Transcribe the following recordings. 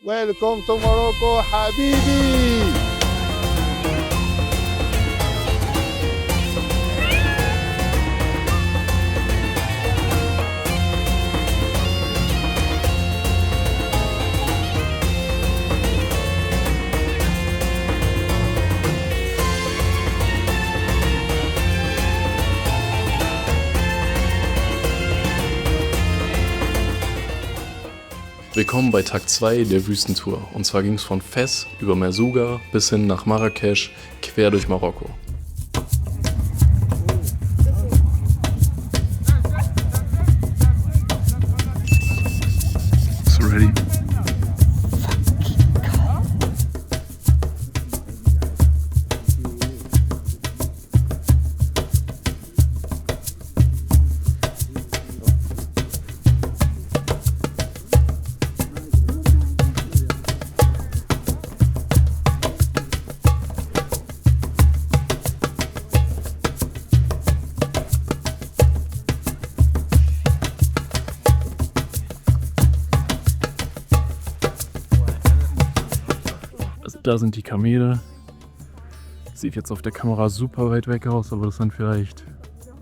Welcome to Morocco, Habibi! Willkommen bei Tag 2 der Wüstentour. Und zwar ging es von Fes über Merzouga bis hin nach Marrakesch, quer durch Marokko. So ready? Da sind die Kamele. Sieht jetzt auf der Kamera super weit weg aus, aber das sind vielleicht,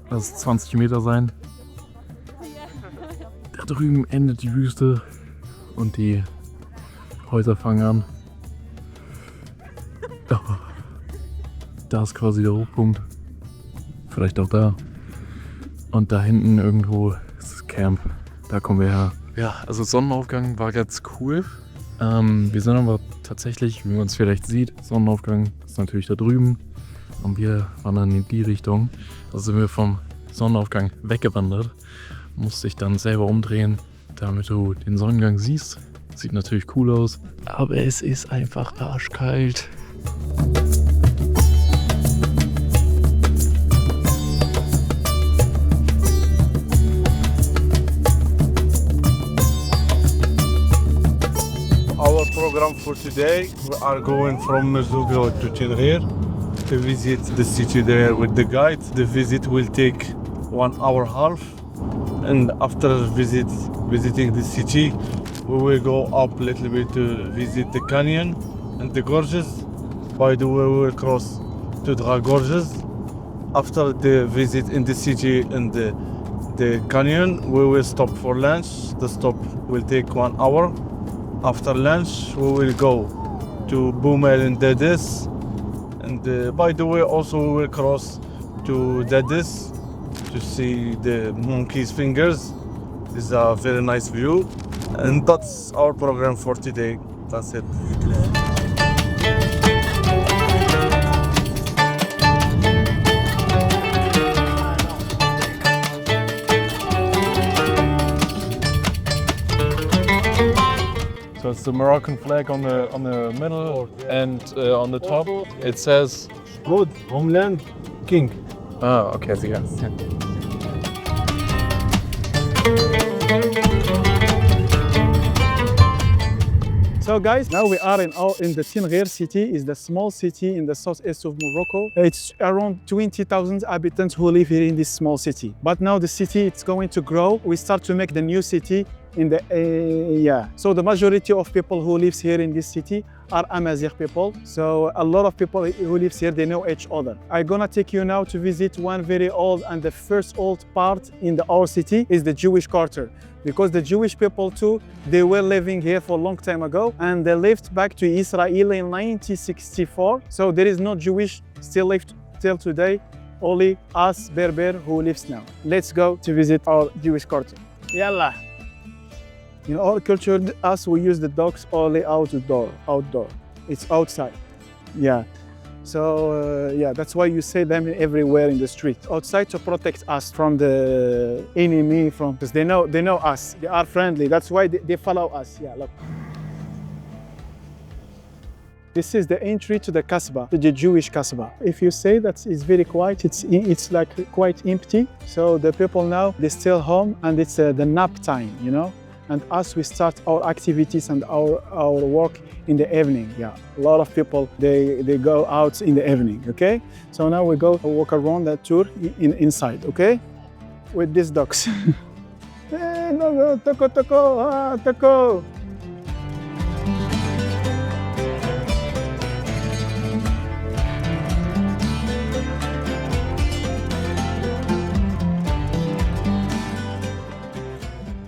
lass es 20 Meter sein. Da drüben endet die Wüste und die Häuser fangen an. Oh, da ist quasi der Hochpunkt. Vielleicht auch da. Und da hinten irgendwo ist das Camp. Da kommen wir her. Ja, also Sonnenaufgang war ganz cool. Wir sind aber tatsächlich, wie man es vielleicht sieht, Sonnenaufgang ist natürlich da drüben und wir wandern in die Richtung. Da sind wir vom Sonnenaufgang weggewandert, musste ich dann selber umdrehen, damit du den Sonnengang siehst. Sieht natürlich cool aus, aber es ist einfach arschkalt. Our program for today, we are going from Merzouga to Tinghir to visit the city there with the guide. The visit will take 1 hour half, and after visiting the city, we will go up a little bit to visit the canyon and the gorges. By the way, we will cross to Dra Gorges. After the visit in the city and the canyon, we will stop for lunch. The stop will take 1 hour. After lunch, we will go to Boumel and Dadis. And by the way, also we will cross to Dadis to see the monkey's fingers. It's a very nice view. And that's our program for today. That's it. So it's the Moroccan flag on the middle and on the top it says Good. Homeland King. ah, okay, sicher. So guys, now we are in the Tinghir city. It's the small city in the southeast of Morocco. It's around 20,000 inhabitants who live here in this small city. But now the city it's going to grow. We start to make the new city in the So the majority of people who lives here in this city are Amazigh people. So a lot of people who lives here, they know each other. I'm gonna take you now to visit one very old and the first old part in our city is the Jewish quarter. Because the Jewish people too, they were living here for a long time ago and they left back to Israel in 1964. So there is no Jewish still left till today, only us Berber who lives now. Let's go to visit our Jewish quarter. Yalla. In our culture, us we use the dogs only outdoor. It's outside. Yeah. So yeah, that's why you see them everywhere in the street. Outside to protect us from the enemy, because they know us. They are friendly. That's why they follow us. Yeah, look. This is the entry to the Kasbah, to the Jewish Kasbah. If you say that it's very quiet, it's like quite empty. So the people now, they're still home and it's the nap time, you know? And us, we start our activities and our work in the evening. Yeah, a lot of people, they go out in the evening, okay? So now we go walk around that tour inside, okay? With these dogs. Hey, no, Toko, Toko, Toko.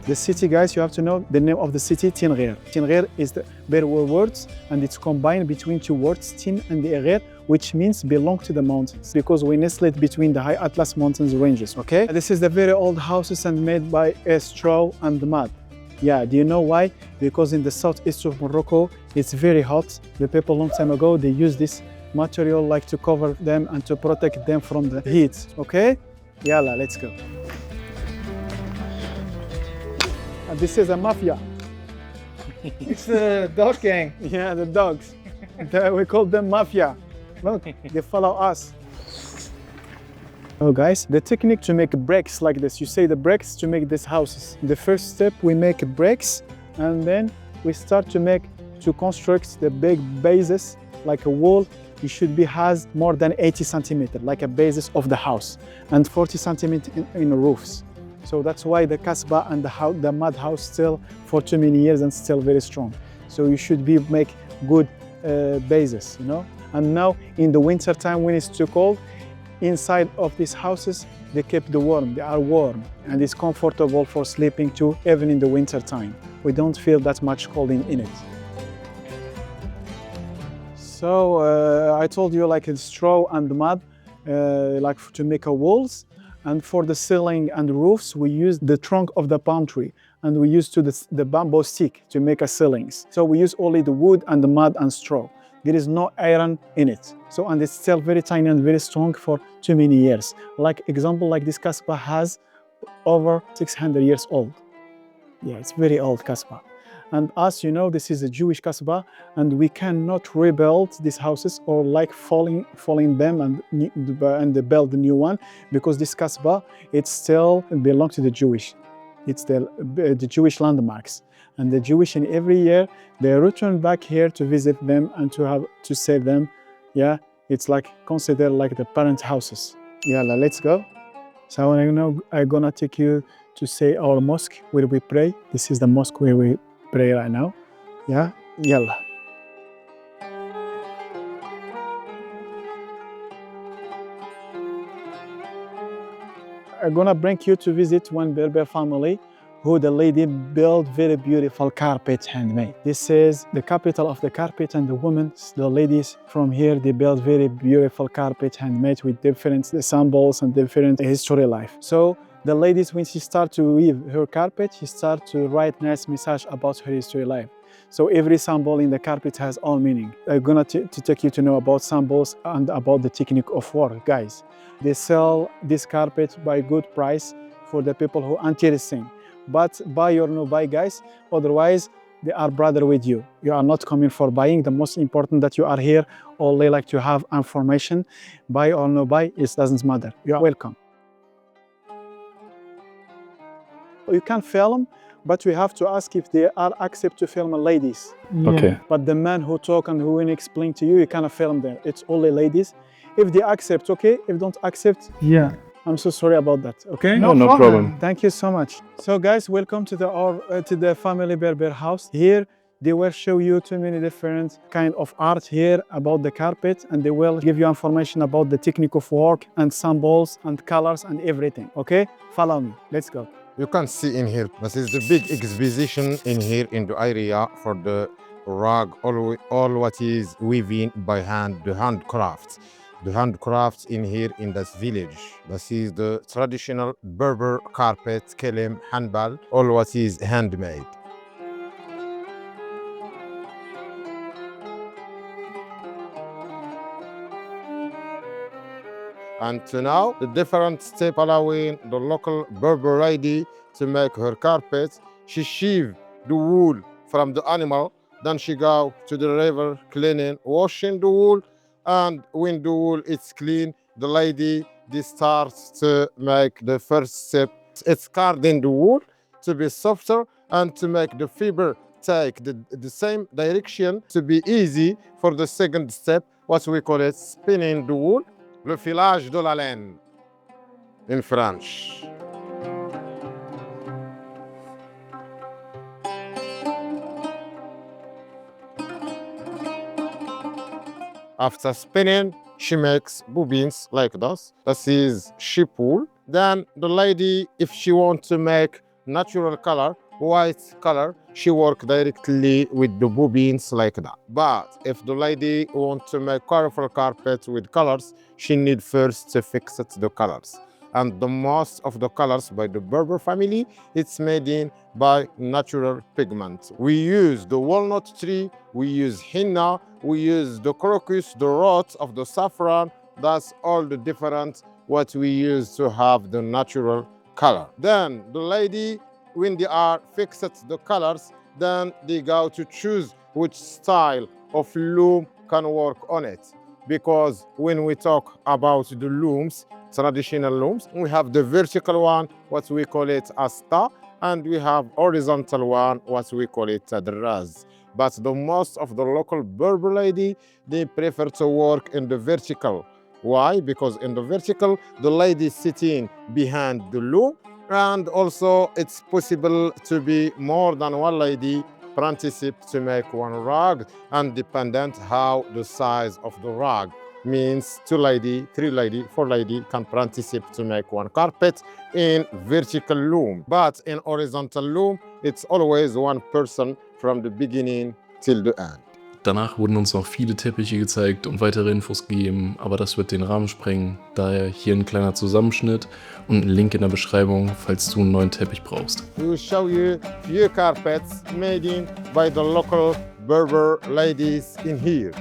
The city, guys, you have to know the name of the city, Tinghir. Tinghir is the Berber words, and it's combined between two words, Tin and the Ghir, which means belong to the mountains, because we nestled between the high Atlas mountains ranges, okay? This is the very old houses and made by straw and mud. Yeah, do you know why? Because in the southeast of Morocco, it's very hot. The people long time ago, they used this material like to cover them and to protect them from the heat, okay? Yalla, let's go. And this is a mafia. It's the dog gang. Yeah, the dogs. We call them mafia. Look, they follow us. Oh guys, the technique to make bricks like this, you say the bricks to make these houses. The first step, we make bricks, and then we start to construct the big bases, like a wall. It should be has more than 80 centimeters, like a basis of the house, and 40 centimeters in roofs. So that's why the Kasbah and the mud house still for too many years and still very strong. So you should make good bases, you know. And now in the winter time when it's too cold, inside of these houses they keep the warm. They are warm and it's comfortable for sleeping too, even in the winter time. We don't feel that much cold in it. So I told you like it's straw and mud, like to make a walls. And for the ceiling and roofs, we use the trunk of the palm tree, and we use the bamboo stick to make a ceilings. So we use only the wood and the mud and straw. There is no iron in it. So, and it's still very tiny and very strong for too many years. Like example, like this Kasbah has over 600 years old. Yeah, it's very old Kasbah. And as you know, this is a Jewish Kasbah, and we cannot rebuild these houses or like falling them and build a new one, because this Kasbah, it still belongs to the Jewish. It's the Jewish landmarks. And the Jewish in every year, they return back here to visit them and to save them. Yeah, it's like considered like the parent houses. Yeah, let's go. So I'm gonna take you to say our mosque where we pray. This is the mosque where we pray right now. Yeah, yalla. I'm gonna bring you to visit one Berber family who the lady built very beautiful carpet handmade. This is the capital of the carpet, and the women, the ladies from here, they build very beautiful carpet handmade with different symbols and different history life. So the ladies, when she start to weave her carpet, she start to write nice message about her history life. So every symbol in the carpet has all meaning. I'm gonna take you to know about symbols and about the technique of work, guys. They sell this carpet by good price for the people who are interested. But buy or no buy, guys, otherwise they are brother with you. You are not coming for buying. The most important that you are here only like to have information. Buy or no buy, it doesn't matter. You are welcome. You can film, but we have to ask if they are accept to film ladies. Yeah. Okay. But the man who talk and who will explain to you, you cannot film them. It's only ladies. If they accept, okay. If don't accept, Yeah. I'm so sorry about that, okay? No problem. Thank you so much. So guys, welcome to the family Berber house. Here, they will show you too many different kind of art here about the carpet, and they will give you information about the technique of work and symbols and colors and everything, okay? Follow me, let's go. You can see in here, this is the big exposition in here in the area for the rug, all what is weaving by hand, the handcrafts. The handcrafts in here in this village. This is the traditional Berber carpet, kelim, handbal, all what is handmade. And now the different step allowing the local Berber lady to make her carpet. She sheave the wool from the animal, then she go to the river cleaning, washing the wool. And when the wool is clean, the lady starts to make the first step. It's carding the wool to be softer and to make the fiber take the same direction to be easy for the second step, what we call it spinning the wool, le filage de la laine in French. After spinning, she makes bobbins like this. This is sheep wool. Then the lady, if she wants to make natural color, white color, she work directly with the bobines like that. But if the lady want to make colorful carpet with colors, she need first to fix it the colors. And the most of the colors by the Berber family, it's made in by natural pigment. We use the walnut tree, we use henna, we use the crocus, the roots of the saffron. That's all the different what we use to have the natural color. Then the lady, when they are fixed the colors, then they go to choose which style of loom can work on it. Because when we talk about the looms, traditional looms, we have the vertical one, what we call it asta, and we have horizontal one, what we call it draz. But the most of the local Berber lady, they prefer to work in the vertical. Why? Because in the vertical, the lady sitting behind the loom, and also it's possible to be more than one lady participate to make one rug, and dependent how the size of the rug. Means 2 lady, 3 lady, 4 lady can participate to make one carpet in vertical loom. But in horizontal loom, it's always one person from the beginning till the end. Danach wurden uns noch viele Teppiche gezeigt und weitere Infos gegeben, aber das wird den Rahmen sprengen. Daher hier ein kleiner Zusammenschnitt und ein Link in der Beschreibung, falls du einen neuen Teppich brauchst. We will show you few carpets made in by the local Berber ladies in here.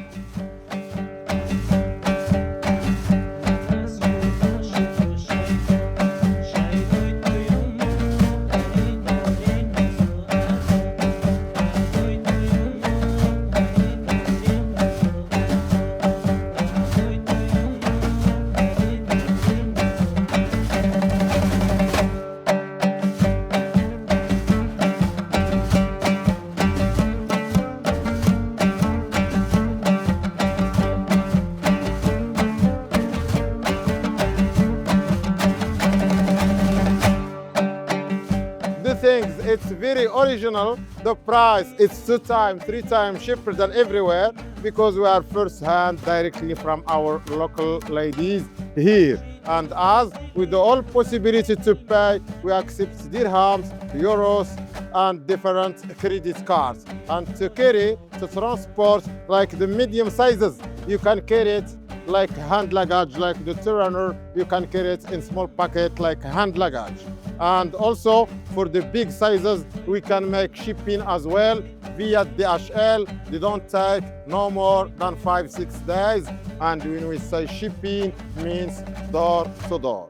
It's very original. The price is 2 times, 3 times cheaper than everywhere because we are first hand directly from our local ladies here. And as with the all possibility to pay, we accept dirhams, euros, and different credit cards. And to carry, to transport, like the medium sizes, you can carry it like hand luggage, like the Tyranner, you can carry it in small packet like hand luggage. And also for the big sizes, we can make shipping as well via DHL. They don't take no more than 5-6 days. And when we say shipping, means door to door.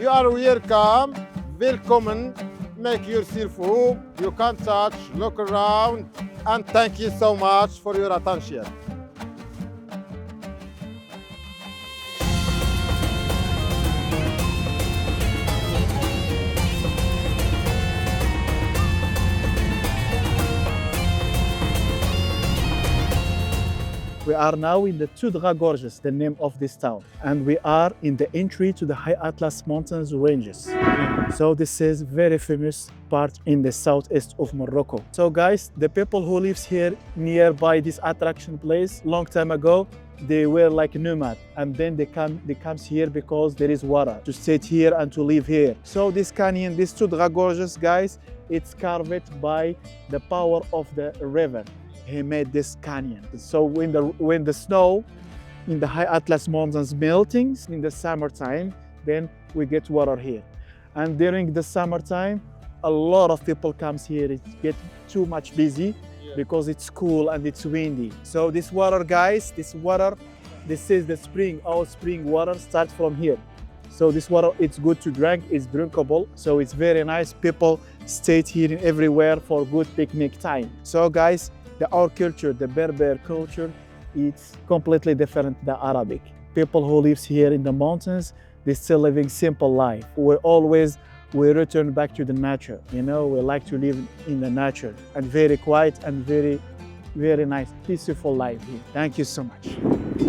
You are welcome, welcome. Make yourself home. You can touch, look around, and thank you so much for your attention. We are now in the Tudra Gorges, the name of this town. And we are in the entry to the High Atlas Mountains ranges. So this is very famous part in the southeast of Morocco. So guys, the people who lives here nearby this attraction place, long time ago, they were like nomad, and then they comes here because there is water to sit here and to live here. So this canyon, this Tudra Gorges, guys, it's carved by the power of the river. He made this canyon. So when the snow in the High Atlas Mountains melting in the summertime, then we get water here. And during the summertime, a lot of people comes here. It gets too much busy because it's cool and it's windy. So this water, guys, this is the spring. Our spring water starts from here. So this water, it's good to drink, it's drinkable. So it's very nice. People stay here everywhere for good picnic time. So guys, our culture, the Berber culture, it's completely different than Arabic. People who live here in the mountains, they're still living simple life. We return back to the nature. You know, we like to live in the nature and very quiet and very, very nice, peaceful life here. Thank you so much.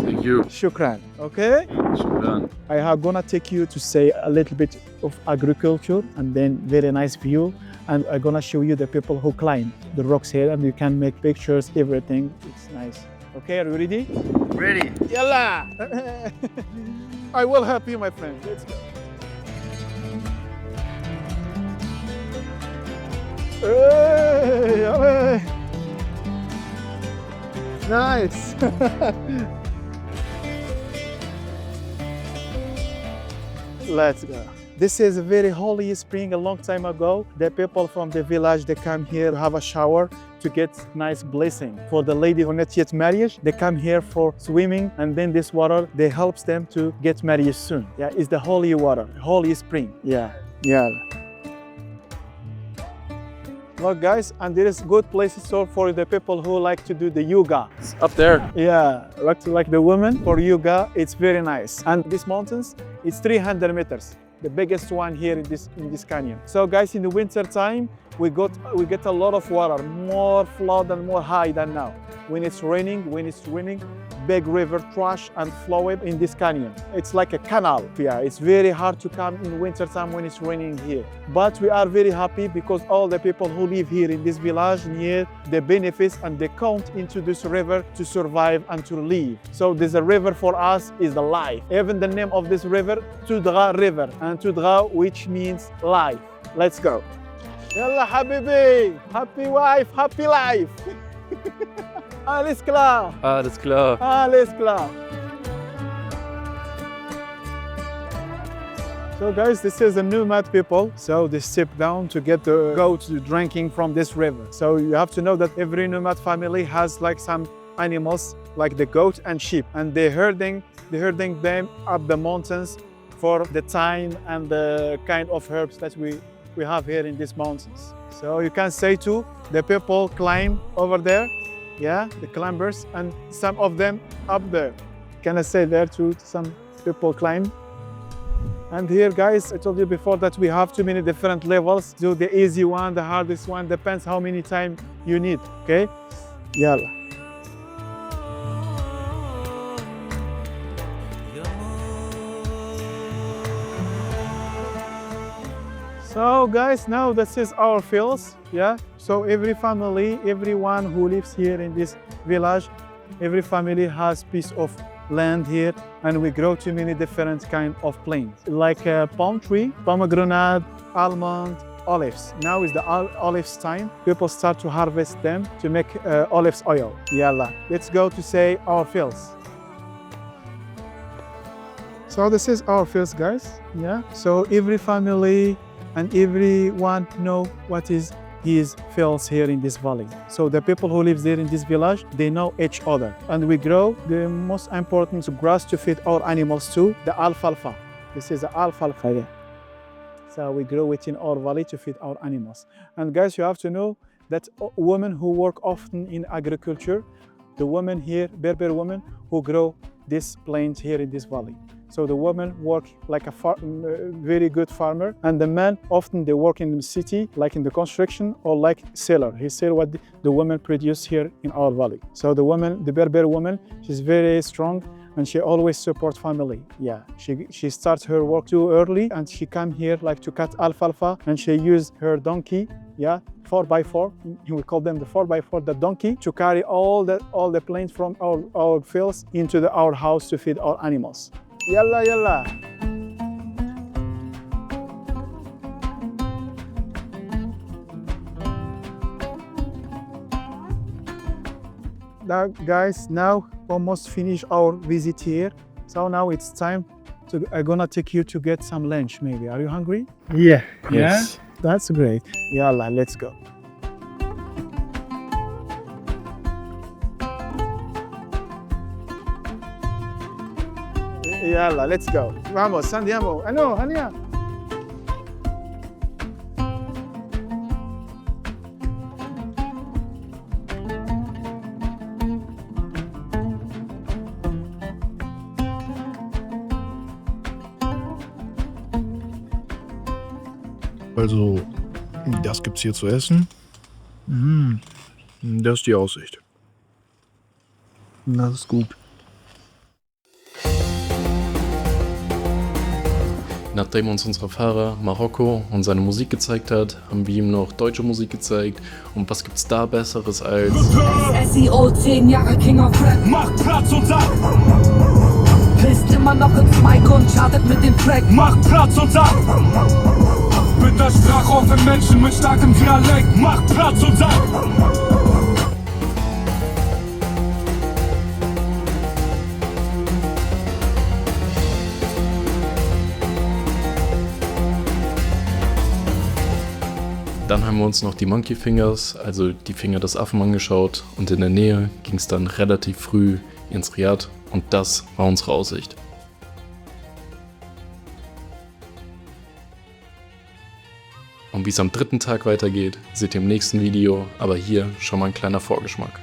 Thank you. Shukran. Okay? Shukran. I am gonna take you to say a little bit of agriculture and then very nice view. And I'm gonna show you the people who climb the rocks here, and you can make pictures, everything. It's nice. Okay, are you ready? Ready. Yalla! I will help you, my friend. Let's go. Hey, hey. Nice. Let's go. This is a very holy spring. A long time ago, the people from the village, they come here to have a shower to get nice blessing. For the lady who not yet married, they come here for swimming, and then this water, they helps them to get married soon. Yeah, it's the holy water, holy spring. Yeah. Look guys, and there is good places so for the people who like to do the yoga. It's up there. Yeah, like the women for yoga, it's very nice. And these mountains, it's 300 meters, the biggest one here in this canyon. So guys, in the winter time, we get a lot of water, more flood and more high than now. When it's raining, big river trash and flow in this canyon. It's like a canal. Yeah, it's very hard to come in winter time when it's raining here. But we are very happy because all the people who live here in this village near the benefits and they count into this river to survive and to live. So this river for us is the life. Even the name of this river, Tudra River, and Tudra, which means life. Let's go. Yalla habibi, happy wife, happy life. Alles klar. Alles klar. Alles klar. So guys, this is the nomad people. So they step down to get the goats drinking from this river. So you have to know that every nomad family has like some animals like the goat and sheep, and they're herding them up the mountains for the thyme and the kind of herbs that we have here in these mountains. So you can say too, the people climb over there. Yeah, the climbers, and some of them up there. Can I say there too, some people climb? And here guys, I told you before that we have too many different levels. Do the easy one, the hardest one, depends how many time you need, okay? Yalla. So guys, now this is our fields, yeah? So every family, everyone who lives here in this village, every family has piece of land here, and we grow too many different kind of plants, like a palm tree, pomegranate, almond, olives. Now is the olives time. People start to harvest them to make olives oil. Yalla, let's go to say our fields. So this is our fields, guys, yeah? So every family and everyone know what is his fields here in this valley. So the people who live there in this village, they know each other. And we grow the most important grass to feed our animals too, the alfalfa. This is the alfalfa, yeah. So we grow it in our valley to feed our animals. And guys, you have to know that women who work often in agriculture, the women here, Berber women, who grow this plant here in this valley. So the women work like a very good farmer, and the men often they work in the city, like in the construction or like seller. He sell what the women produce here in our valley. So the woman, the Berber woman, she's very strong and she always supports family. Yeah, she starts her work too early and she come here like to cut alfalfa, and she use her donkey, yeah, 4x4. We call them the 4x4, the donkey, to carry all the plants from our fields into our house to feed our animals. Yalla, yalla. Now, guys, now almost finish our visit here. So now it's time to, I'm gonna take you to get some lunch maybe. Are you hungry? Yeah. Yes. Yeah? That's great. Yalla, let's go. Yalla, let's go. Vamos, andiamo. No, andiamo. Also, das gibt's hier zu essen. Das ist die Aussicht. Das ist gut. Nachdem uns unser Fahrer Marokko und seine Musik gezeigt hat, haben wir ihm noch deutsche Musik gezeigt. Und was gibt's da Besseres als SEO 10 Jahre King of Rap. Macht Platz und sag, Pisst immer noch ins Mic und chartet mit dem Track. macht Platz und sag, Bittersprache für Menschen mit starkem Dialekt. Macht Platz und sagt. Dann haben wir uns noch die Monkey Fingers, also die Finger des Affen, angeschaut und in der Nähe ging es dann relativ früh ins Riad und das war unsere Aussicht. Und wie es am dritten Tag weitergeht, seht ihr im nächsten Video, aber hier schon mal ein kleiner Vorgeschmack.